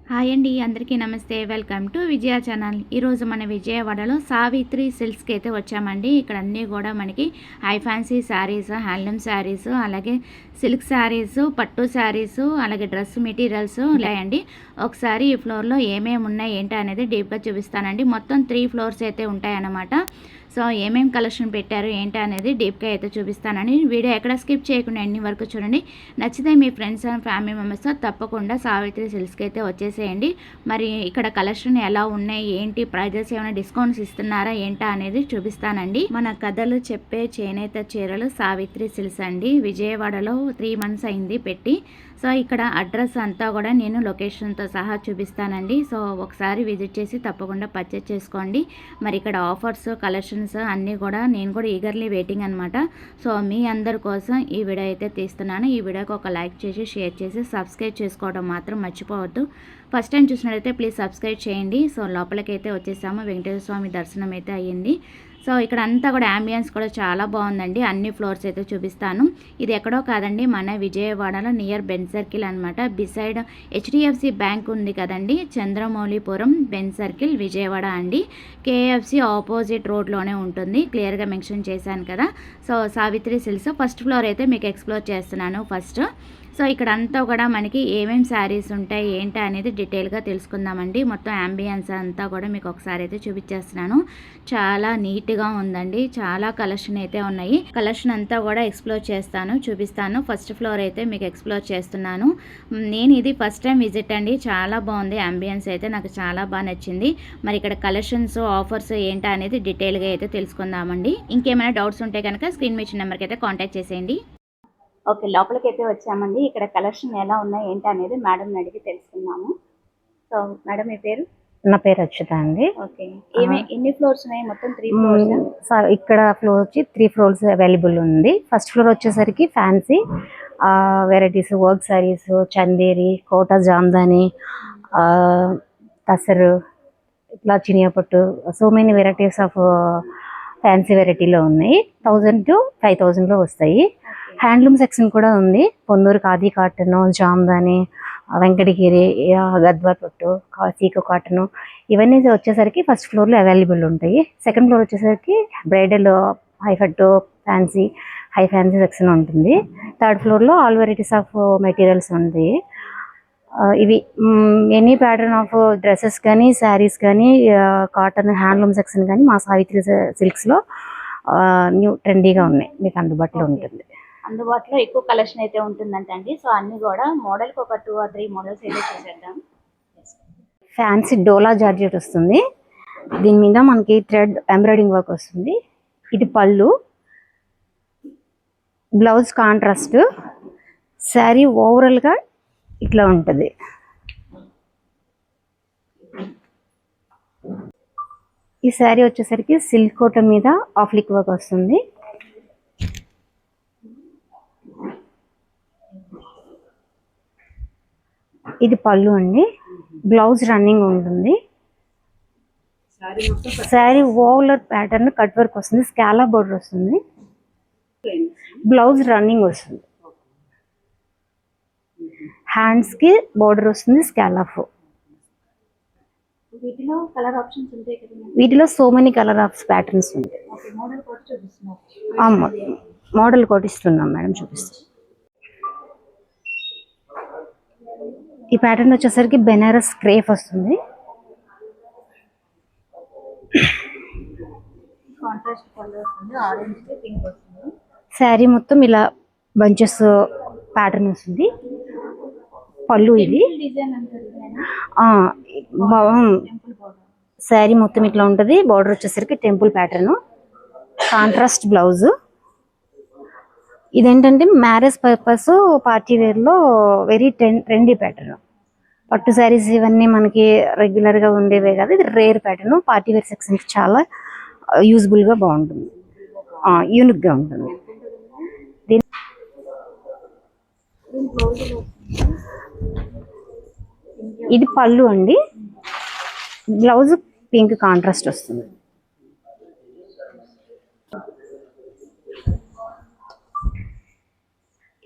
Hi అండి, అందరికీ నమస్తే. Welcome to Vijaya channel. ఈరోజు మన విజయవాడలో సావిత్రి సిల్క్స్కి అయితే వచ్చామండి. ఇక్కడ అన్నీ కూడా మనకి high fancy saris, handloom saris, అలాగే సిల్క్ శారీస్, పట్టు శారీస్, అలాగే డ్రెస్ మెటీరియల్స్ ఉన్నాయండి. ఒకసారి ఈ ఫ్లోర్లో ఏమేమి ఉన్నాయి ఏంటి అనేది డీప్గా చూపిస్తానండి. మొత్తం 3 ఫ్లోర్స్ అయితే ఉంటాయన్నమాట. సో ఏమేమి కలెక్షన్ పెట్టారు ఏంటి అనేది డీప్గా అయితే చూపిస్తానని వీడియో ఎక్కడ స్కిప్ చేయకుండా అన్ని వరకు చూడండి. నచ్చితే మీ ఫ్రెండ్స్ అండ్ ఫ్యామిలీ మెంబర్స్తో తప్పకుండా సావిత్రి సిల్క్స్కి అయితే వచ్చేసేయండి. మరి ఇక్కడ కలెక్షన్ ఎలా ఉన్నాయి ఏంటి, ప్రైజెస్ ఏమైనా డిస్కౌంట్స్ ఇస్తున్నారా ఏంటా అనేది చూపిస్తానండి. మన కథలు చెప్పే చేనేత చీరలు సావిత్రి సిల్క్స్ అండి. విజయవాడలో 3 months అయింది పెట్టి. సో ఇక్కడ అడ్రస్ అంతా కూడా నేను లొకేషన్తో సహా చూపిస్తానండి. సో ఒకసారి విజిట్ చేసి తప్పకుండా పర్చేస్ చేసుకోండి. మరి ఇక్కడ ఆఫర్స్, కలెక్షన్స్ అన్నీ కూడా నేను కూడా ఈగర్లీ వెయిటింగ్ అనమాట. సో మీ అందరి కోసం ఈ వీడియో అయితే తీస్తున్నాను. ఈ వీడియోకి ఒక లైక్ చేసి, షేర్ చేసి, సబ్స్క్రైబ్ చేసుకోవడం మాత్రం మర్చిపోవద్దు. ఫస్ట్ టైం చూసినట్లయితే ప్లీజ్ సబ్స్క్రైబ్ చేయండి. సో లోపలికైతే వచ్చేసాము. వెంకటేశ్వర స్వామి దర్శనం అయితే అయ్యింది. సో ఇక్కడ అంతా కూడా అంబియన్స్ కూడా చాలా బాగుందండి. అన్ని ఫ్లోర్స్ అయితే చూపిస్తాను. ఇది ఎక్కడో కాదండి, మన విజయవాడలో నియర్ బెన్ సర్కిల్ అనమాట. బిసైడ్ హెచ్డిఎఫ్సి బ్యాంక్ ఉంది కదండి, చంద్రమౌళిపురం బెన్ సర్కిల్ విజయవాడ అండి. కేఎఫ్సి ఆపోజిట్ రోడ్లోనే ఉంటుంది. క్లియర్గా మెన్షన్ చేశాను కదా. So Savitri silks first floor అయితే మీకు ఎక్స్ప్లోర్ చేస్తున్నాను ఫస్ట్. సో ఇక్కడ అంతా కూడా మనకి ఏమేమి శారీస్ ఉంటాయి ఏంటి అనేది డీటెయిల్గా తెలుసుకుందామండి. మొత్తం అంబియన్స్ అంతా కూడా మీకు ఒకసారి అయితే చూపించేస్తున్నాను. చాలా నీట్గా ఉందండి. చాలా కలెక్షన్ అయితే ఉన్నాయి. కలెక్షన్ అంతా కూడా ఎక్స్ప్లోర్ చేస్తాను, చూపిస్తాను. ఫస్ట్ ఫ్లోర్ అయితే మీకు ఎక్స్ప్లోర్ చేస్తున్నాను. నేను ఇది ఫస్ట్ టైం విజిట్ అండి. చాలా బాగుంది అంబియన్స్ అయితే, నాకు చాలా బాగా నచ్చింది. మరి ఇక్కడ కలెక్షన్స్, ఆఫర్స్ ఏంటి అనేది డీటెయిల్గా అయితే తెలుసుకుందామండి. ఇంకేమైనా డౌట్స్ ఉంటే కనుక స్క్రీన్ మీద నెంబర్కి అయితే కాంటాక్ట్ చేసేయండి. ఓకే, లోపలికి అయితే వచ్చామండి. ఇక్కడ కలెక్షన్ ఎలా ఉన్నాయి ఏంటి అనేది మేడం అడిగి తెలుసుకున్నాము. సో మేడం మీ పేరు? నా పేరు అచ్యుత అండి. ఓకే, ఎన్ని ఫ్లోర్స్ ఉన్నాయి? మొత్తం 3 ఫ్లోర్స్. ఇక్కడ ఫ్లోర్ వచ్చి 3 ఫ్లోర్స్ అవైలబుల్ ఉంది. ఫస్ట్ ఫ్లోర్ వచ్చేసరికి fancy varieties, work saris, Chanderi, Kota Jamdani, Tussar, ఇట్లా చినియాపట్టు, so many varieties of fancy వెరైటీలో ఉన్నాయి. 1000 to 5000లో వస్తాయి. హ్యాండ్లూమ్ సెక్షన్ కూడా ఉంది. పొందూరు ఖాదీ కాటన్, జామ్దాని, వెంకటగిరి, గద్వాల్ పట్టు, సీకో కాటన్, ఇవన్నీ వచ్చేసరికి ఫస్ట్ ఫ్లోర్లో అవైలబుల్ ఉంటాయి. సెకండ్ ఫ్లోర్ వచ్చేసరికి బ్రైడల్, హైఫట్టు, ఫ్యాన్సీ, హై ఫ్యాన్సీ సెక్షన్ ఉంటుంది. థర్డ్ ఫ్లోర్లో ఆల్ వెరైటీస్ ఆఫ్ మెటీరియల్స్ ఉంటాయి. ఇవి ఎనీ ప్యాటర్న్ ఆఫ్ డ్రెస్సెస్ కానీ, శారీస్ కానీ, కాటన్, హ్యాండ్లూమ్ సెక్షన్ కానీ మా సావిత్రి సిల్క్స్లో న్యూ ట్రెండీగా ఉన్నాయి. మీకు అందుబాటులో ఉంటుంది. అందుబాటులో ఎక్కువ కలెక్షన్ అయితే ఉంటుందంటండి. సో అన్ని కూడా మోడల్కి ఒక 2 or 3 మోడల్స్ అయితే చూసేద్దాం. ఫ్యాన్సీ డోలా జార్జెట్ వస్తుంది. దీని మీద మనకి థ్రెడ్ ఎంబ్రాయిడింగ్ వర్క్ వస్తుంది. ఇది పళ్ళు, బ్లౌజ్ కాంట్రాస్ట్, శారీ ఓవరాల్గా ఇట్లా ఉంటుంది. ఈ శారీ వచ్చేసరికి సిల్క్ కోట మీద ఆఫ్లిక్ వర్క్ వస్తుంది. ఇది పళ్ళు అండి. బ్లౌజ్ రన్నింగ్ ఉంటుంది. Sari over pattern cut work వస్తుంది. స్కాలా బోర్డర్ వస్తుంది. బ్లౌజ్ రన్నింగ్ వస్తుంది. హ్యాండ్స్ కి బోర్డర్ వస్తుంది. స్కాలఫ్. వీటిలో కలర్ ఆప్షన్స్ ఉంటాయి కదా? వీటిలో so many colour of patterns ఉంటాయి. మోడల్ కోట్ ఇస్తున్నాం మేడం, చూపిస్తాం. ఈ ప్యాటర్న్ వచ్చేసరికి బెనారస్ క్రేప్ వస్తుంది. శారీ మొత్తం ఇలా బంచెస్ ప్యాటర్న్ వస్తుంది. పళ్ళు ఇది. శారీ మొత్తం ఇట్లా ఉంటుంది. బార్డర్ వచ్చేసరికి టెంపుల్ ప్యాటర్న్, కాంట్రాస్ట్ బ్లౌజ్. ఇదేంటంటే మ్యారేజ్ పర్పస్, పార్టీ వేర్లో వెరీ ట్రెండీ ప్యాటర్న్. పట్టు శారీస్ ఇవన్నీ మనకి రెగ్యులర్గా ఉండేవే కదా, ఇది రేర్ ప్యాటర్న్. పార్టీ వేర్ సెక్షన్కి చాలా యూజ్ఫుల్గా బాగుంటుంది, యూనిక్గా ఉంటుంది. ఇది పళ్ళు అండి. బ్లౌజ్ పింక్ కాంట్రాస్ట్ వస్తుంది.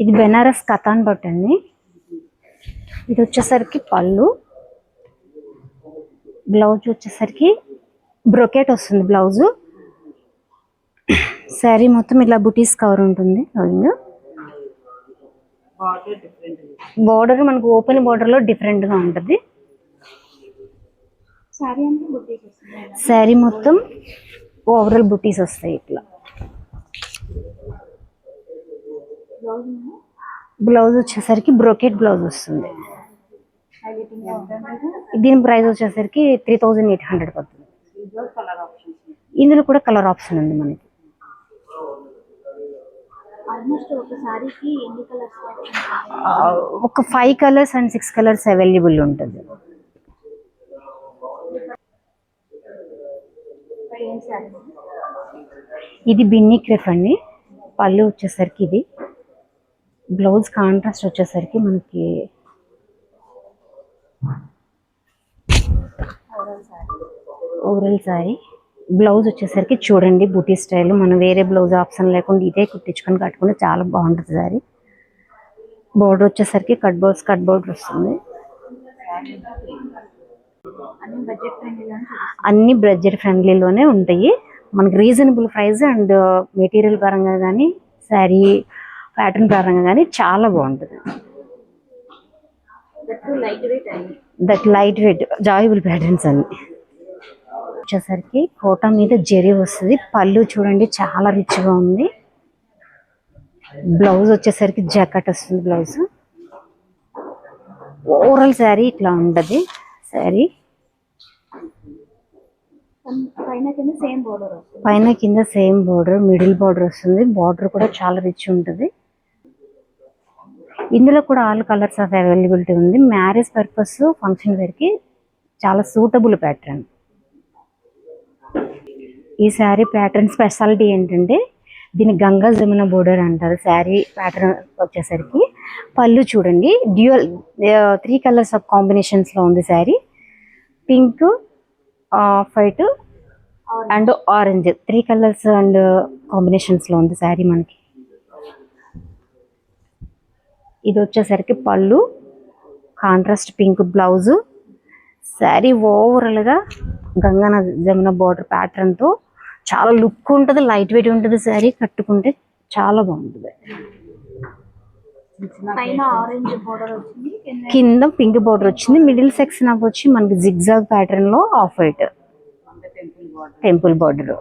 ఇది బెనారస్ కథాన్ పట్టు అండి. ఇది వచ్చేసరికి పళ్ళు, బ్లౌజ్ వచ్చేసరికి బ్రొకెట్ వస్తుంది బ్లౌజు. శారీ మొత్తం ఇలా బుటీస్ కవర్ ఉంటుంది. బార్డర్ మనకు ఓపెన్ బార్డర్ లో డిఫరెంట్ గా ఉంటుంది. శారీ మొత్తం ఓవరాల్ బుటీస్ వస్తాయి ఇట్లా. బ్లౌజ్ వచ్చేసరికి బ్రొకెట్ బ్లౌజ్ వస్తుంది. దీని ప్రైస్ వచ్చేసరికి 3800 పడుతుంది. ఇందులో కూడా కలర్ ఆప్షన్ ఉంది మనకి. ఒక 5 కలర్స్ అండ్ 6 కలర్స్ అవైలబుల్ ఉంటుంది. ఇది బిన్నీ క్రెఫ్ అండి. పళ్ళు వచ్చేసరికి ఇది. బ్లౌజ్ కాంట్రాస్ట్ వచ్చేసరికి మనకి ఓవరాల్ సారీ. బ్లౌజ్ వచ్చేసరికి చూడండి బూటీ స్టైల్. మనం వేరే బ్లౌజ్ ఆప్షన్ లేకుండా ఇదే కుట్టించుకొని కట్టుకుంటే చాలా బాగుంటుంది సారీ. బోర్డర్ వచ్చేసరికి కట్ బోర్డర్ వస్తుంది. అన్ని బడ్జెట్ ఫ్రెండ్లీలోనే ఉంటాయి. మనకి రీజనబుల్ ప్రైస్ అండ్ మెటీరియల్ పరంగా కానీ శారీ ప్యాటర్న్ పరంగా కానీ చాలా బాగుంటుంది. దట్ లైట్ వెయిట్ జాయబుల్ ప్యాటర్న్స్ అన్ని. వచ్చేసరికి కోటా మీద జరీ వస్తుంది. పళ్ళు చూడండి చాలా రిచ్ గా ఉంది. బ్లౌజ్ వచ్చేసరికి జాకెట్ వస్తుంది. బ్లౌజ్ ఓవరాల్ శారీ ఇట్లా ఉంటుంది. శారీ పైన కింద సేమ్ బోర్డర్, మిడిల్ బోర్డర్ వస్తుంది. బోర్డర్ కూడా చాలా రిచ్ ఉంటుంది. ఇందులో కూడా ఆల్ కలర్స్ ఆఫ్ అవైలబిలిటీ ఉంది. మ్యారేజ్ పర్పస్ ఫంక్షన్ వేర్ కి చాలా సూటబుల్ ప్యాటర్న్. ఈ శారీ ప్యాటర్న్ స్పెషాలిటీ ఏంటంటే దీని గంగా జమున బోర్డర్ అంటారు. శారీ ప్యాటర్న్ వచ్చేసరికి పళ్ళు చూడండి డ్యూయల్ 3 కలర్స్ ఆఫ్ కాంబినేషన్స్ లో ఉంది. Sari pink, white and orange 3 colours and combinations లో ఉంది శారీ మనకి. ఇది వచ్చేసరికి పళ్ళు, contrast pink blouse. Sari overall గా గంగా జమున బోర్డర్ ప్యాటర్న్ తో చాలా లుక్ ఉంటుంది. లైట్ వెయిట్ ఉంటుంది. శారీ కట్టుకుంటే చాలా బాగుంటుంది. కింద పింక్ బోర్డర్ వచ్చింది. మిడిల్ సెక్షన్ ఆఫ్ వచ్చి మనకి జిగ్జాగ్ ప్యాటర్న్ లో ఆఫ్ వైట్ టెంపుల్ బోర్డర్.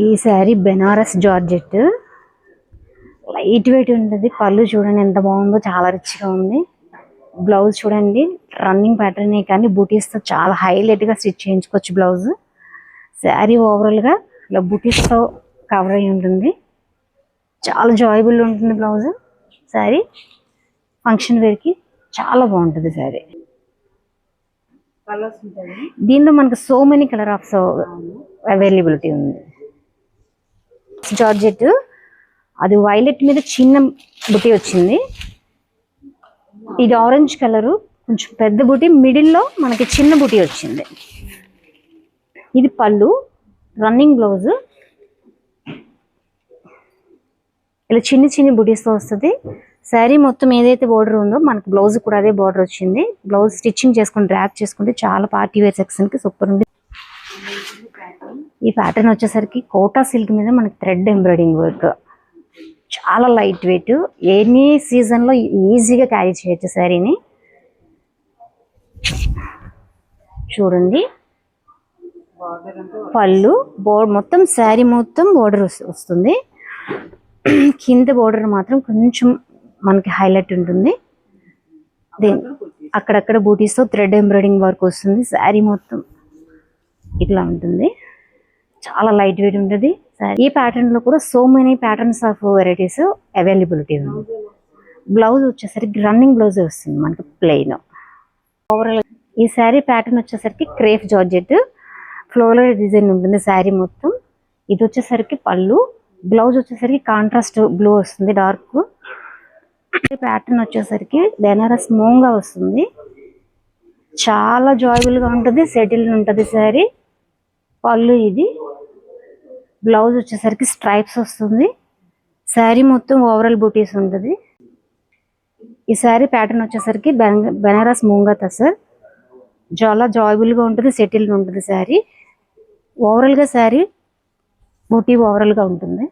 ఈ sari Banaras georgette light weight ఉంటుంది. పళ్ళు చూడండి ఎంత బాగుందో, చాలా రిచ్ గా ఉంది. బ్లౌజ్ చూడండి రన్నింగ్ ప్యాటర్న్ కానీ బూటీస్ తో చాలా హైలైట్ గా స్టిచ్ చేయించుకోవచ్చు బ్లౌజ్. శారీ ఓవరాల్ గా ఇలా బూటీస్ తో కవర్ అయి ఉంటుంది. చాలా జాయబుల్ ఉంటుంది బ్లౌజ్. శారీ ఫంక్షన్ వేర్ కి చాలా బాగుంటుంది శారీ. దీనిలో మనకు so many colour of availability ఉంది. జార్జెట్ అది వైలెట్ మీద చిన్న బుటీ వచ్చింది. ఇది ఆరెంజ్ కలరు కొంచెం పెద్ద బుటీ, మిడిల్లో మనకి చిన్న బుటీ వచ్చింది. ఇది పళ్ళు, రన్నింగ్ బ్లౌజ్ ఇలా చిన్న చిన్న బుటీస్తో వస్తుంది. శారీ మొత్తం ఏదైతే బోర్డర్ ఉందో మనకి బ్లౌజ్ కూడా అదే బోర్డర్ వచ్చింది. బ్లౌజ్ స్టిచ్చింగ్ చేసుకుని ర్యాప్ చేసుకుంటే చాలా పార్టీ వేర్ సెక్షన్ కి సూపర్ ఉంది. ఈ ప్యాటర్న్ వచ్చేసరికి కోటా సిల్క్ మీద మనకి థ్రెడ్ ఎంబ్రాయిడింగ్ వర్క్. చాలా లైట్ వెయిట్. ఎనీ సీజన్ లో ఈజీగా క్యారీ చేయొచ్చు శారీని. చూడండి పళ్ళు మొత్తం శారీ మొత్తం బోర్డర్ వస్తుంది. కింద బోర్డర్ మాత్రం కొంచెం మనకి హైలైట్ ఉంటుంది. అక్కడక్కడ బూటీస్ తో థ్రెడ్ ఎంబ్రాయిడింగ్ వర్క్ వస్తుంది. శారీ మొత్తం ఇట్లా ఉంటుంది. చాలా లైట్ వెయిట్ ఉంటుంది. ఈ ప్యాటర్న్ లో కూడా so many patterns of varieties availability ఉంది. బ్లౌజ్ వచ్చేసరికి రన్నింగ్ బ్లౌజ్ వస్తుంది మనకి ప్లెయిన్. ఓవరాల్ ఈ శారీ ప్యాటర్న్ వచ్చేసరికి క్రేప్ జార్జెట్ ఫ్లోరల్ డిజైన్ ఉంటుంది శారీ మొత్తం. ఇది వచ్చేసరికి పళ్ళు, బ్లౌజ్ వచ్చేసరికి కాంట్రాస్ట్ బ్లూ వస్తుంది డార్క్. ప్యాటర్న్ వచ్చేసరికి బెనారస్ మూంగా వస్తుంది. చాలా జాయబుల్ గా ఉంటుంది. సెటిల్ ఉంటుంది శారీ. పళ్ళు ఇది, బ్లౌజ్ వచ్చేసరికి స్ట్రైప్స్ వస్తుంది. శారీ మొత్తం ఓవరాల్ బూటీస్ ఉంటుంది. ఈ శారీ ప్యాటర్న్ వచ్చేసరికి బెనారస్ మూంగా సార్. చాలా జాయబుల్గా ఉంటుంది, సెటిల్గా ఉంటుంది శారీ. ఓవరాల్గా శారీ బూటీ ఓవరాల్గా ఉంటుంది.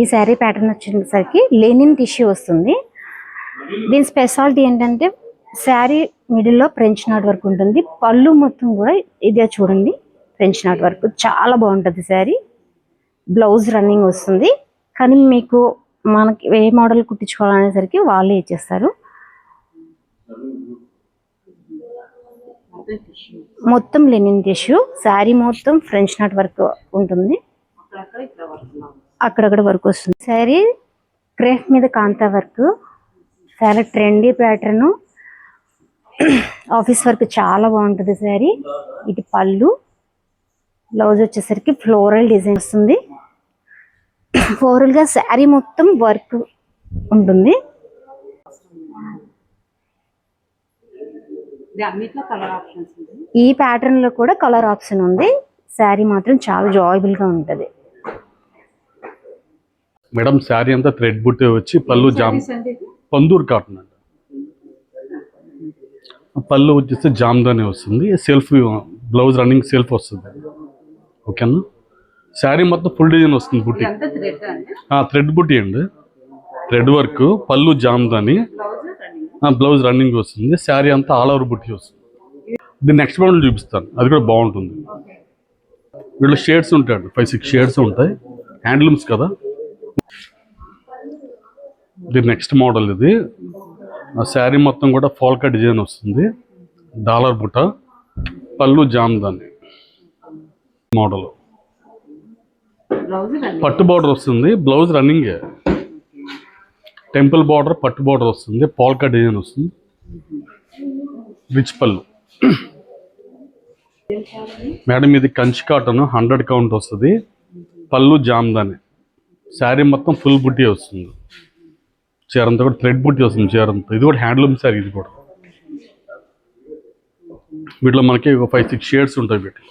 ఈ శారీ ప్యాటర్న్ వచ్చేసరికి లెనిన్ టిష్యూ వస్తుంది. దీని స్పెషాలిటీ ఏంటంటే శారీ మిడిల్లో ఫ్రెంచ్ నాట్ వర్క్ ఉంటుంది. పళ్ళు మొత్తం కూడా ఇదే చూడండి, ఫ్రెంచ్ నాట్ వర్క్ చాలా బాగుంటుంది శారీ. బ్లౌజ్ రన్నింగ్ వస్తుంది, కానీ మీకు మనకి ఏ మోడల్ కుట్టించుకోవాలనేసరికి వాళ్ళే ఇచ్చేస్తారు. మొత్తం లెనిన్ టిష్యూ, శారీ మొత్తం ఫ్రెంచ్ నాట్ వర్క్ ఉంటుంది, అక్కడక్కడ వర్క్ వస్తుంది. శారీ క్రేప్ మీద కాంతా వర్క్, చాలా ట్రెండీ ప్యాటర్న్, ఆఫీస్ వర్క్ చాలా బాగుంటుంది శారీ. ఇది పళ్ళు, బ్లౌజ్ వచ్చేసరికి ఫ్లోరల్ డిజైన్ వస్తుంది. ఓవరాల్గా శారీ మొత్తం వర్క్ ఉంటుంది. ఈ ప్యాటర్న్ లో కూడా కలర్ ఆప్షన్ ఉంది. శారీ మాత్రం చాలా జాయబుల్ గా ఉంటది. మేడం శారీ అంతా థ్రెడ్ బుట్టే వచ్చి పళ్ళు పందూర్ కాటన్ అండి. పళ్ళు వచ్చేసి జామ్దాని వస్తుంది, సెల్ఫ్ బ్లౌజ్ రన్నింగ్ సెల్ఫ్ వస్తుంది. ఓకేనా, శారీ మొత్తం ఫుల్ డిజైన్ వస్తుంది. బుట్టి థ్రెడ్ బుట్టి అండి, థ్రెడ్ వర్క్, పళ్ళు జామ్దాని, బ్లౌజ్ రన్నింగ్ వస్తుంది. శారీ అంతా ఆల్ ఓవర్ బుట్టి వస్తుంది. దీన్ని నెక్స్ట్ మోడల్ చూపిస్తాను, అది కూడా బాగుంటుంది. వీళ్ళు షేడ్స్ ఉంటాయి, 5-6 షేడ్స్ ఉంటాయి, హ్యాండ్లూమ్స్ కదా. ఇది నెక్స్ట్ మోడల్. ఇది శారీ మొత్తం కూడా ఫోల్కా డిజైన్ వస్తుంది, డాలర్ బుట్ట, పళ్ళు జామ్దాని మోడల్. పట్టు బార్డర్ వస్తుంది, బ్లౌజ్ రన్నింగ్, టెంపుల్ బార్డర్, పట్టు బార్డర్ వస్తుంది, పోల్కా డిజైన్ వస్తుంది, రిచ్ పళ్ళు. మేడం ఇది కంచి కాటన్ 100 కౌంట్ వస్తుంది, పళ్ళు జామ్దాని, శారీ మొత్తం ఫుల్ బుట్టి వస్తుంది, చీరంతా కూడా థ్రెడ్ బుట్టి వస్తుంది చీరంతా. ఇది కూడా హ్యాండ్లూమ్ శారీ. ఇది కూడా వీటిలో మనకి ఒక 5-6 షేడ్స్ ఉంటాయి. వీటి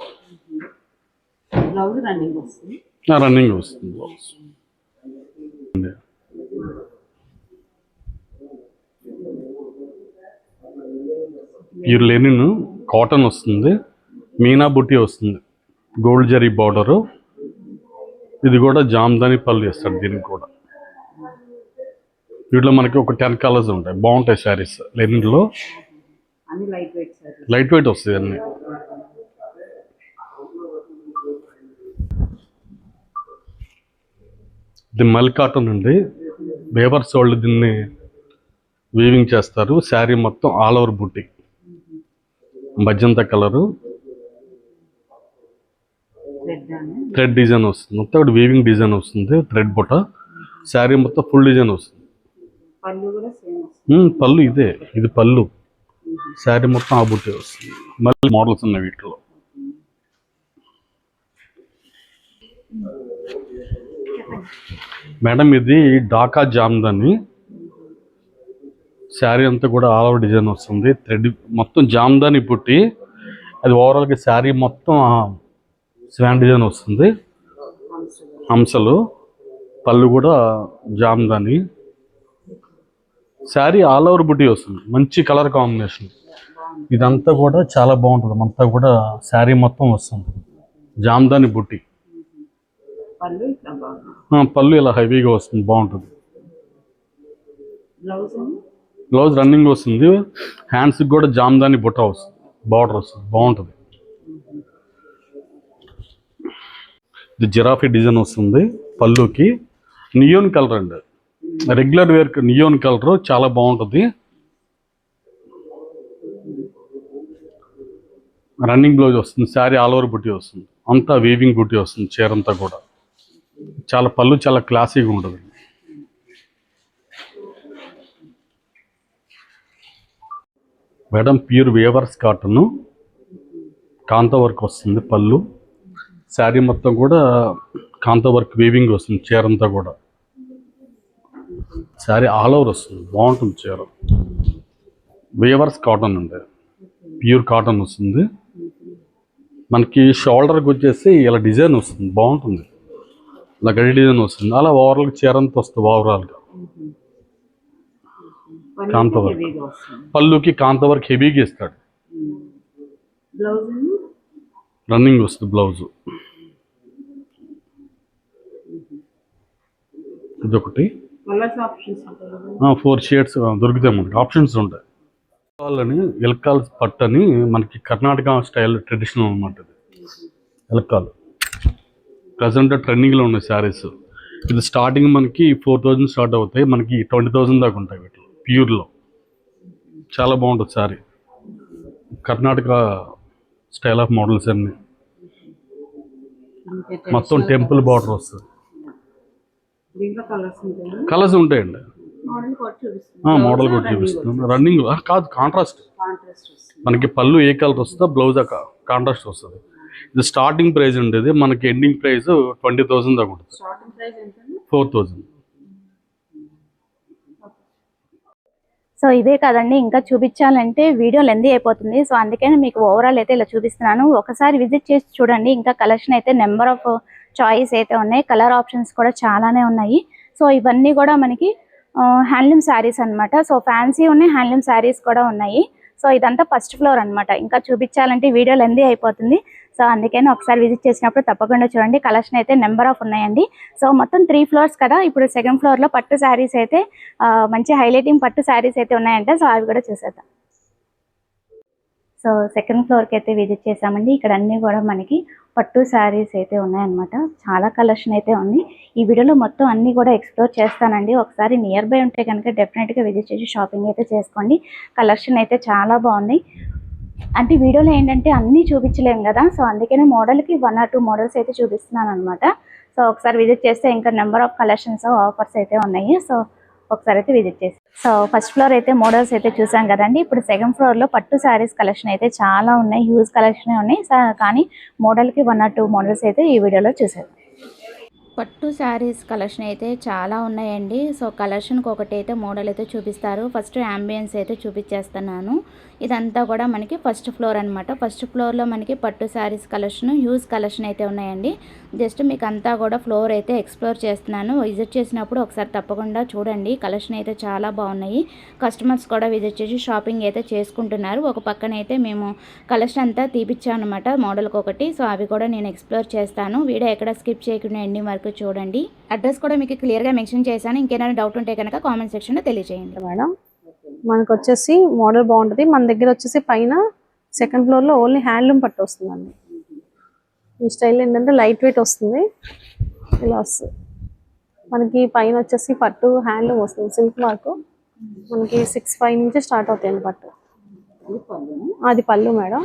రన్నింగ్ వస్తుంది బ్లౌజ్. ప్యూర్ లెనిన్ కాటన్ వస్తుంది, మీనా బుట్టి వస్తుంది, గోల్డ్ జరీ బార్డరు. ఇది కూడా జామ్దాని పళ్ళు వేస్తాడు దీనికి కూడా. వీటిలో మనకి ఒక 10 కలర్స్ ఉంటాయి, బాగుంటాయి శారీస్. లెనిన్లో లైట్ వెయిట్ వస్తుంది అన్నీ. ఇది మల్ కాటన్ అండి, వేవర్స్ వాళ్ళు దీన్ని వీవింగ్ చేస్తారు. శారీ మొత్తం ఆల్ ఓవర్ బుట్టి, మజంతా కలరు, థ్రెడ్ డిజైన్ వస్తుంది, మొత్తం ఒకటి వీవింగ్ డిజైన్ వస్తుంది, థ్రెడ్ బుట్ట. శారీ మొత్తం ఫుల్ డిజైన్ వస్తుంది. పళ్ళు ఇదే, ఇది పళ్ళు, శారీ మొత్తం ఆ బుట్టే వస్తుంది. మళ్ళీ మోడల్స్ ఉన్నాయి వీటిలో. మేడం ఇది ఢాకా జామ్దాని, శారీ అంతా కూడా ఆల్ ఓవర్ డిజైన్ వస్తుంది, థ్రెడ్ మొత్తం జామ్దాని పుట్టి. అది ఓవరాల్గా శారీ మొత్తం స్వాన్ డిజైన్ వస్తుంది, హంసలు, పళ్ళు కూడా జామ్దాని, శారీ ఆల్ ఓవర్ బుట్టి వస్తుంది, మంచి కలర్ కాంబినేషన్. ఇదంతా కూడా చాలా బాగుంటుంది, అంతా కూడా శారీ మొత్తం వస్తుంది జామ్దాని బుట్టి. పళ్ళు ఇలా హెవీగా వస్తుంది, బాగుంటుంది. బ్లౌజ్ రన్నింగ్ వస్తుంది, హ్యాండ్స్కి కూడా జామ్దాని బుట్ట వస్తుంది, బార్డర్ వస్తుంది, బాగుంటుంది. ఇది జిరాఫీ డిజైన్ వస్తుంది పళ్ళుకి, నియోన్ కలర్ అండి, రెగ్యులర్ వేర్ నియోన్ కలర్, చాలా బాగుంటుంది. రన్నింగ్ బ్లౌజ్ వస్తుంది, శారీ ఆల్ ఓవర్ బుట్టి వస్తుంది, అంతా వీవింగ్ బుట్టి వస్తుంది, చీరంతా కూడా. చాలా పళ్ళు చాలా క్లాసీగా ఉంటుంది. మేడం ప్యూర్ వేవర్స్ కాటన్, కాంతా వర్క్ వస్తుంది పళ్ళు, శారీ మొత్తం కూడా కాంతా వర్క్ వీవింగ్ వస్తుంది, చీరంతా కూడా. శారీ ఆల్ ఓవర్ వస్తుంది, బాగుంటుంది చీర. వేవర్స్ కాటన్ అండి, ప్యూర్ కాటన్ వస్తుంది. మనకి షోల్డర్కి వచ్చేసి ఇలా డిజైన్ వస్తుంది, బాగుంటుంది, ఇలా గడి డిజైన్ వస్తుంది. అలా ఓవరాల్గా చీర అంతా వస్తుంది ఓవరాల్గా. కాంత వర్క్, పళ్ళుకి కాంత వర్క్ హెవీగా ఇస్తాడు. రన్నింగ్ వస్తుంది బ్లౌజ్. ఇదొకటి 4 షేడ్స్ దొరుకుతాయి మనకి, ఆప్షన్స్ ఉంటాయి. ఎలక్కాలని, ఎలక్కాల్ పట్టు అని మనకి కర్ణాటక స్టైల్ ట్రెడిషనల్ అనమాట. ఇది ఎలక్కాలు ప్రజెంట్ ట్రెండింగ్లో ఉన్నాయి శారీస్. ఇది స్టార్టింగ్ మనకి 4,000 స్టార్ట్ అవుతాయి, మనకి 20,000 దాకా ఉంటాయి వీటిలో. ప్యూర్లో చాలా బాగుంటుంది sari. Karnataka style of models అన్నీ. మొత్తం టెంపుల్ బార్డర్ వస్తుంది. కలర్స్ ఉంటాయండి. మోడల్ కూడా చూపిస్తున్నాం. రన్నింగ్ కాదు, కాంట్రాస్ట్. మనకి పళ్ళు ఏ కలర్ వస్తుందో బ్లౌజ్ కాంట్రాస్ట్ వస్తుంది. ఇది స్టార్టింగ్ ప్రైస్ ఉండేది, మనకి ఎండింగ్ ప్రైస్ 20,000 దాకా ఉంటుంది. 4,000. సో ఇదే కదండి, ఇంకా చూపించాలంటే వీడియో లెందీ అయిపోతుంది. సో అందుకని మీకు ఓవరాల్ అయితే ఇలా చూపిస్తున్నాను. ఒకసారి విజిట్ చేసి చూడండి. ఇంకా కలెక్షన్ అయితే నెంబర్ ఆఫ్ చాయిస్ అయితే ఉన్నాయి. కలర్ ఆప్షన్స్ కూడా చాలానే ఉన్నాయి. సో ఇవన్నీ కూడా మనకి హ్యాండ్లూమ్ శారీస్ అనమాట. సో ఫ్యాన్సీ ఉన్నాయి, హ్యాండ్లూమ్ శారీస్ కూడా ఉన్నాయి. సో ఇదంతా ఫస్ట్ ఫ్లోర్ అనమాట. ఇంకా చూపించాలంటే వీడియో లెందీ అయిపోతుంది. సో అందుకని ఒకసారి విజిట్ చేసినప్పుడు తప్పకుండా చూడండి. కలెక్షన్ అయితే నెంబర్ ఆఫ్ ఉన్నాయండి. సో మొత్తం 3 ఫ్లోర్స్ కదా. ఇప్పుడు సెకండ్ ఫ్లోర్లో పట్టు శారీస్ అయితే మంచి హైలైటింగ్ పట్టు శారీస్ అయితే ఉన్నాయంట. సో అవి కూడా చూసేద్దాం. సో సెకండ్ ఫ్లోర్కి అయితే విజిట్ చేసామండి. ఇక్కడ అన్నీ కూడా మనకి పట్టు శారీస్ అయితే ఉన్నాయన్నమాట. చాలా కలెక్షన్ అయితే ఉంది. ఈ వీడియోలో మొత్తం అన్నీ కూడా ఎక్స్ప్లోర్ చేస్తానండి. ఒకసారి నియర్ బై ఉంటే కనుక డెఫినెట్గా విజిట్ చేసి షాపింగ్ అయితే చేసుకోండి. కలెక్షన్ అయితే చాలా బాగుంది. అంటే వీడియోలో ఏంటంటే అన్నీ చూపించలేము కదా. సో అందుకనే మోడల్కి 1 or 2 మోడల్స్ అయితే చూపిస్తున్నాను అనమాట. సో ఒకసారి విజిట్ చేస్తే ఇంకా నెంబర్ ఆఫ్ కలెక్షన్స్, ఆఫర్స్ అయితే ఉన్నాయి. సో ఒకసారి అయితే విజిట్ చేసి. సో ఫస్ట్ ఫ్లోర్ అయితే మోడల్స్ అయితే చూసాం కదండి. ఇప్పుడు సెకండ్ ఫ్లోర్లో పట్టు శారీస్ కలెక్షన్ అయితే చాలా ఉన్నాయి. హ్యూజ్ కలెక్షన్ ఉన్నాయి. కానీ మోడల్కి 1 or 2 మోడల్స్ అయితే ఈ వీడియోలో చూసారు. పట్టు శారీస్ కలెక్షన్ అయితే చాలా ఉన్నాయండి. సో కలెక్షన్కి ఒకటి అయితే మోడల్ అయితే చూపిస్తారు. ఫస్ట్ యాంబియన్స్ అయితే చూపించేస్తున్నాను. ఇదంతా కూడా మనకి ఫస్ట్ ఫ్లోర్ అనమాట. ఫస్ట్ ఫ్లోర్లో మనకి పట్టు శారీస్ కలెక్షన్, హ్యూజ్ కలెక్షన్ అయితే ఉన్నాయండి. జస్ట్ మీకు అంతా కూడా ఫ్లోర్ అయితే ఎక్స్ప్లోర్ చేస్తున్నాను. విజిట్ చేసినప్పుడు ఒకసారి తప్పకుండా చూడండి. కలెక్షన్ అయితే చాలా బాగున్నాయి. కస్టమర్స్ కూడా విజిట్ చేసి షాపింగ్ అయితే చేసుకుంటున్నారు. ఒక పక్కన అయితే మేము కలెక్షన్ అంతా తీపిచ్చాం అనమాట, మోడల్కి ఒకటి. సో అవి కూడా నేను ఎక్స్ప్లోర్ చేస్తాను. వీడియో ఎక్కడ స్కిప్ చేయకుండా ఎండింగ్ వరకు చూడండి. అడ్రస్ కూడా మీకు క్లియర్గా మెన్షన్ చేశాను. ఇంకేమైనా డౌట్ ఉంటే కనుక కామెంట్ సెక్షన్లో తెలియజేయండి. మేడం మనకు వచ్చేసి మోడల్ బాగుంటుంది. మన దగ్గర వచ్చేసి పైన సెకండ్ ఫ్లోర్లో ఓన్లీ హ్యాండ్లూమ్ పట్టు వస్తుందండి. ఈ స్టైల్ ఏంటంటే లైట్ వెయిట్ వస్తుంది. ఇలా వస్తుంది మనకి. పైన వచ్చేసి పట్టు హ్యాండ్లూమ్ వస్తుంది, సిల్క్ మార్క్. మనకి 6'5" నుంచి స్టార్ట్ అవుతాయండి పట్టు. అది పళ్ళు మేడం.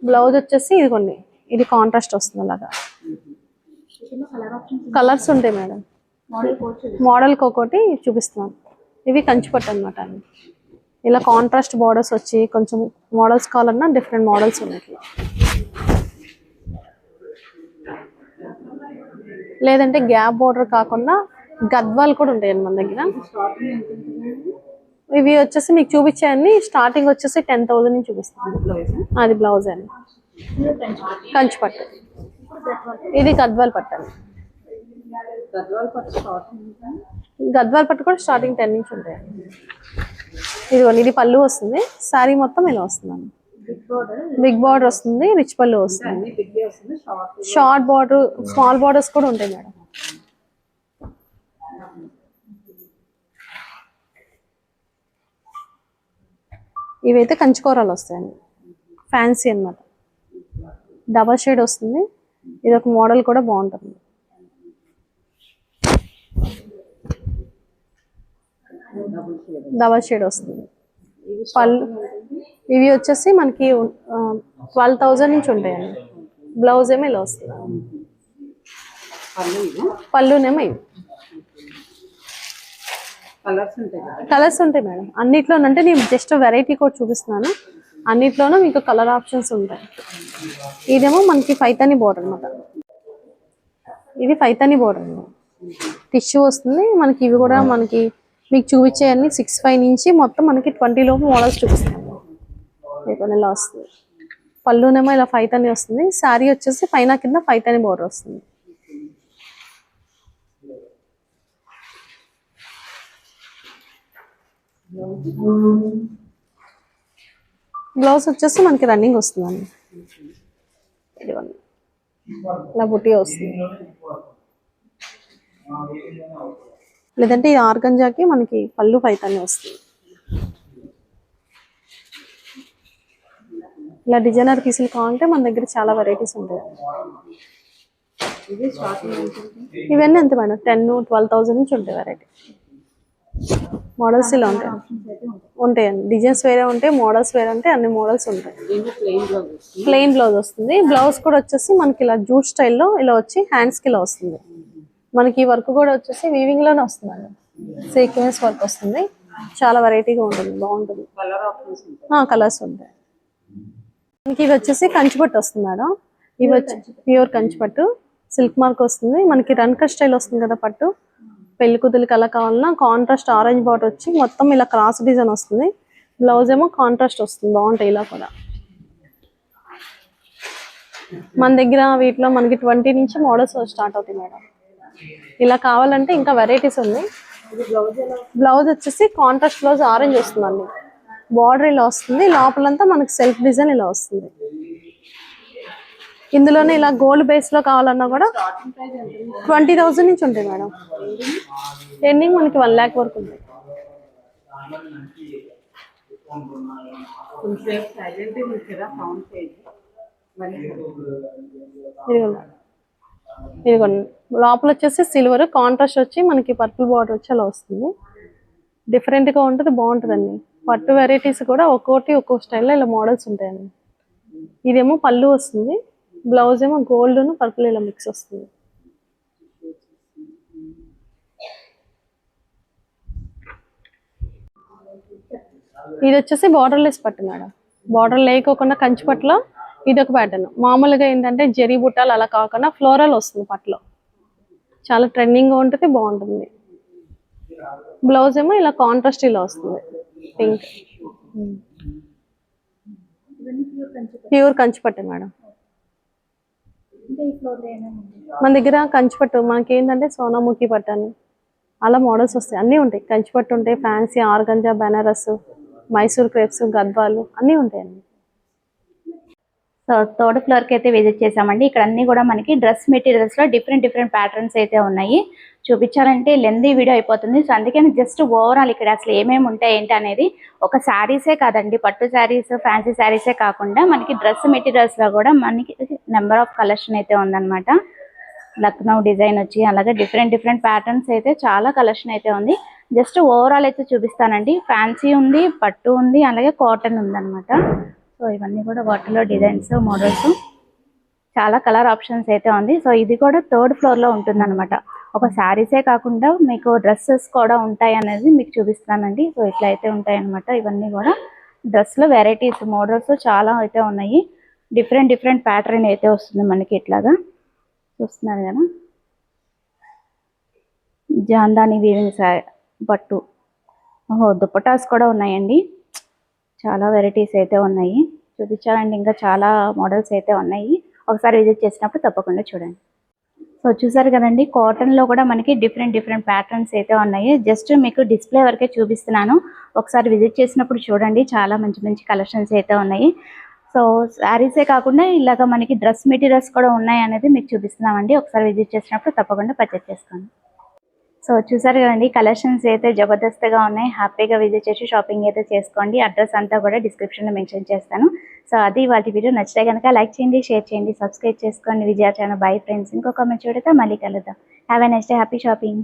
బ్లౌజ్ వచ్చేసి ఇదిగోండి, ఇది కాంట్రాస్ట్ వస్తుంది. అలాగా కలర్స్ ఉంటాయి మేడం. మోడల్కి ఒక్కొక్కటి చూపిస్తున్నాను. ఇవి కంచిపట్టు అనమాట. ఇలా కాంట్రాస్ట్ బార్డర్స్ వచ్చి కొంచెం మోడల్స్ కావాలన్నా డిఫరెంట్ మోడల్స్ ఉన్నాయి. లేదంటే గ్యాప్ బార్డర్ కాకుండా గద్వాలు కూడా ఉంటాయండి మన దగ్గర. ఇవి వచ్చేసి మీకు చూపించాయని స్టార్టింగ్ వచ్చేసి 10,000 నుంచి చూపిస్తాను. అది బ్లౌజ్ అండి. కంచిపట్టు. ఇది గద్వాల్ పట్టు అండి. గద్వాల్ పట్టు కూడా స్టార్టింగ్ 10 నుంచి ఉంటాయి. ఇది పళ్ళు వస్తుంది. శారీ మొత్తం ఇలా వస్తుందండి. బిగ్ బార్డర్ వస్తుంది, రిచ్ పళ్ళు వస్తుంది. షార్ట్ బార్డర్, స్మాల్ బార్డర్స్ కూడా ఉంటాయి మేడం. ఇవైతే కంచికూరలు వస్తాయండి, ఫ్యాన్సీ అన్నమాట. డబల్ షేడ్ వస్తుంది. ఇది ఒక మోడల్ కూడా బాగుంటుంది. డబల్ షేడ్ వస్తుంది. పళ్ళు ఇవి వచ్చేసి మనకి 12,000 నుంచి ఉంటాయండి. బ్లౌజ్ ఏమో ఇలా వస్తుంది. పళ్ళునేమో ఇవి కలర్స్ ఉంటాయి మేడం. అన్నిట్లో అంటే నేను జస్ట్ వెరైటీ కూడా చూపిస్తున్నాను. అన్నిట్లోనూ మీకు కలర్ ఆప్షన్స్ ఉంటాయి. ఇదేమో మనకి పైతాని బోర్డర్ అనమాట. ఇది పైతాని బోర్డర్ టిష్యూ వస్తుంది మనకి. ఇవి కూడా మనకి మీకు చూపించేవన్నీ 6'5" నుంచి మొత్తం మనకి 20 లోపు మోడల్స్ చూపిస్తాను. ఇలా వస్తుంది. పళ్ళునేమో ఇలా పైతాని వస్తుంది. శారీ వచ్చేసి పైన కింద పైతాని బోర్డర్ వస్తుంది. బ్లౌజ్ వచ్చేసి మనకి రన్నింగ్ వస్తుందండి, ఇదిగోండి ఇలా బుట్టి వస్తుంది. లేదంటే ఈ ఆర్గంజాకి మనకి పళ్ళు పైతాన్ని వస్తుంది. ఇలా డిజైనర్ పీసులు కావాలంటే మన దగ్గర చాలా వెరైటీస్ ఉంటాయి. ఇవన్నీ అంతే మేడం, 10,000-12,000 నుంచి ఉంటాయి వెరైటీ. మోడల్స్ ఇలా ఉంటాయి ఉంటాయండి, డిజైన్స్ వేరే ఉంటాయి, మోడల్స్ వేరే ఉంటాయి, అన్ని మోడల్స్ ఉంటాయి. ప్లెయిన్ బ్లౌజ్ వస్తుంది. బ్లౌజ్ కూడా వచ్చేసి మనకి ఇలా జూట్ స్టైల్లో ఇలా వచ్చి హ్యాండ్స్కి ఇలా వస్తుంది. మనకి ఈ వర్క్ కూడా వచ్చేసి వీవింగ్ లోనే వస్తుందండి, సీక్వెన్స్ వర్క్ వస్తుంది. చాలా వెరైటీగా ఉంటుంది, బాగుంటుంది. కలర్స్ ఉంటాయి. మనకి ఇవి వచ్చేసి కంచిపట్టు వస్తుంది మేడం. ఇవి వచ్చి ప్యూర్ కంచిపట్టు, సిల్క్ మార్క్ వస్తుంది. మనకి రన్కట్ స్టైల్ వస్తుంది కదా పట్టు, పెళ్లి కూతురికి అలా కావాలన్నా కాంట్రాస్ట్ ఆరెంజ్ బార్డర్ వచ్చి మొత్తం ఇలా క్రాస్ డిజైన్ వస్తుంది. బ్లౌజ్ ఏమో కాంట్రాస్ట్ వస్తుంది, బాగుంటాయి ఇలా కూడా. మన దగ్గర వీటిలో మనకి 20 నుంచి మోడల్స్ స్టార్ట్ అవుతాయి మేడం. ఇలా కావాలంటే ఇంకా వెరైటీస్ ఉన్నాయి. బ్లౌజ్ వచ్చేసి కాంట్రాస్ట్ బ్లౌజ్ ఆరెంజ్ వస్తుందండి, బార్డర్ ఇలా వస్తుంది, లోపలంతా మనకి సెల్ఫ్ డిజైన్ ఇలా వస్తుంది. ఇందులోనే ఇలా గోల్డ్ బేస్ లో కావాలన్నా కూడా 20,000 నుంచి ఉంటాయి మేడం. ఎండింగ్ మనకి 1 lakh వరకు ఉంది. ఇదిగోండి లోపల వచ్చేసి సిల్వర్ కాంట్రాస్ట్ వచ్చి మనకి పర్పుల్ బార్డర్ వచ్చి అలా వస్తుంది. డిఫరెంట్ గా ఉంటుంది, బాగుంటుందండి. పట్టు వెరైటీస్ కూడా ఒక్కొక్కటి ఒక్కొక్క స్టైల్లో ఇలా మోడల్స్ ఉంటాయండి. ఇదేమో పళ్ళు వస్తుంది, బ్లౌజ్ ఏమో గోల్డ్ పర్పుల్ ఇలా మిక్స్ వస్తుంది. ఇది వచ్చేసి బార్డర్ లెస్ పట్టు మేడం. బార్డర్ లేకోకుండా కంచి పట్టులో ఇది ఒక ప్యాటర్న్. మామూలుగా ఏంటంటే జరీ బుట్టాలు అలా కాకుండా ఫ్లోరల్ వస్తుంది పట్టులో, చాలా ట్రెండింగ్ గా ఉంటుంది, బాగుంటుంది. బ్లౌజ్ ఏమో ఇలా కాంట్రాస్ట్ ఇలా వస్తుంది, పింక్. ప్యూర్ కంచిపట్టు మేడం. మన దగ్గర కంచిపట్టు మనకి ఏంటంటే సోనాముఖి పట్టు అని అలా మోడల్స్ వస్తాయి, అన్నీ ఉంటాయి. కంచిపట్టు ఉంటాయి, fancy, organza, Banaras, Mysore crepes, Gadwal అన్నీ ఉంటాయండి. సో థర్డ్ ఫ్లోర్కి అయితే విజిట్ చేసామండి. ఇక్కడ అన్నీ కూడా మనకి డ్రెస్ మెటీరియల్స్లో డిఫరెంట్ ప్యాటర్న్స్ అయితే ఉన్నాయి. చూపించాలంటే లెందీ వీడియో అయిపోతుంది. సో అందుకని జస్ట్ ఓవరాల్ ఇక్కడ అసలు ఏమేమి ఉంటాయి ఏంటి అనేది, ఒక శారీసే కాదండి, పట్టు శారీస్, ఫ్యాన్సీ శారీసే కాకుండా మనకి డ్రెస్ మెటీరియల్స్లో కూడా మనకి నెంబర్ ఆఫ్ కలెక్షన్ అయితే ఉందన్నమాట. లక్నో డిజైన్ వచ్చి అలాగే డిఫరెంట్ ప్యాటర్న్స్ అయితే చాలా కలెక్షన్ అయితే ఉంది. జస్ట్ ఓవరాల్ అయితే చూపిస్తానండి. ఫ్యాన్సీ ఉంది, పట్టు ఉంది, అలాగే కాటన్ ఉందన్నమాట. సో ఇవన్నీ కూడా వాటిలో డిజైన్స్, మోడల్స్, చాలా కలర్ ఆప్షన్స్ అయితే ఉంది. సో ఇది కూడా థర్డ్ ఫ్లోర్లో ఉంటుందన్నమాట. ఒక శారీసే కాకుండా మీకు డ్రెస్సెస్ కూడా ఉంటాయి అనేది మీకు చూపిస్తానండి. సో ఇట్లా అయితే ఉంటాయి అన్నమాట. ఇవన్నీ కూడా డ్రెస్లో వెరైటీస్, మోడల్స్ చాలా అయితే ఉన్నాయి. డిఫరెంట్ ప్యాటర్న్ అయితే వస్తుంది మనకి. ఇట్లాగా చూస్తున్నారు కదా, జాందాని వీవింగ్ పట్టు, దుప్పటాస్ కూడా ఉన్నాయండి. చాలా వెరైటీస్ అయితే ఉన్నాయి. చూపించాలండి, ఇంకా చాలా మోడల్స్ అయితే ఉన్నాయి. ఒకసారి విజిట్ చేసినప్పుడు తప్పకుండా చూడండి. సో చూసారు కదండి, కాటన్లో కూడా మనకి డిఫరెంట్ ప్యాటర్న్స్ అయితే ఉన్నాయి. జస్ట్ మీకు డిస్ప్లే వరకే చూపిస్తున్నాను, ఒకసారి విజిట్ చేసినప్పుడు చూడండి. చాలా మంచి కలెక్షన్స్ అయితే ఉన్నాయి. సో శారీసే కాకుండా ఇలాగ మనకి డ్రెస్ మెటీరియల్స్ కూడా ఉన్నాయి అనేది మీకు చూపిస్తున్నామండి. ఒకసారి విజిట్ చేసినప్పుడు తప్పకుండా పర్చేస్ చేసుకోండి. సో చూసారు కదండి, కలెక్షన్స్ అయితే జబర్దస్త్గా ఉన్నాయి. హ్యాపీగా విజిట్ చేసి షాపింగ్ అయితే చేసుకోండి. అడ్రస్ అంతా కూడా డిస్క్రిప్షన్లో మెన్షన్ చేస్తాను. సో అది వాటి వీడియో నచ్చితే కనుక లైక్ చేయండి, షేర్ చేయండి, సబ్స్క్రైబ్ చేసుకోండి విజయ ఛానల్. బై ఫ్రెండ్స్, ఇంకో కామెంట్ చూడతా మళ్ళీ కలుద్దాం. Have a nice day, happy shopping.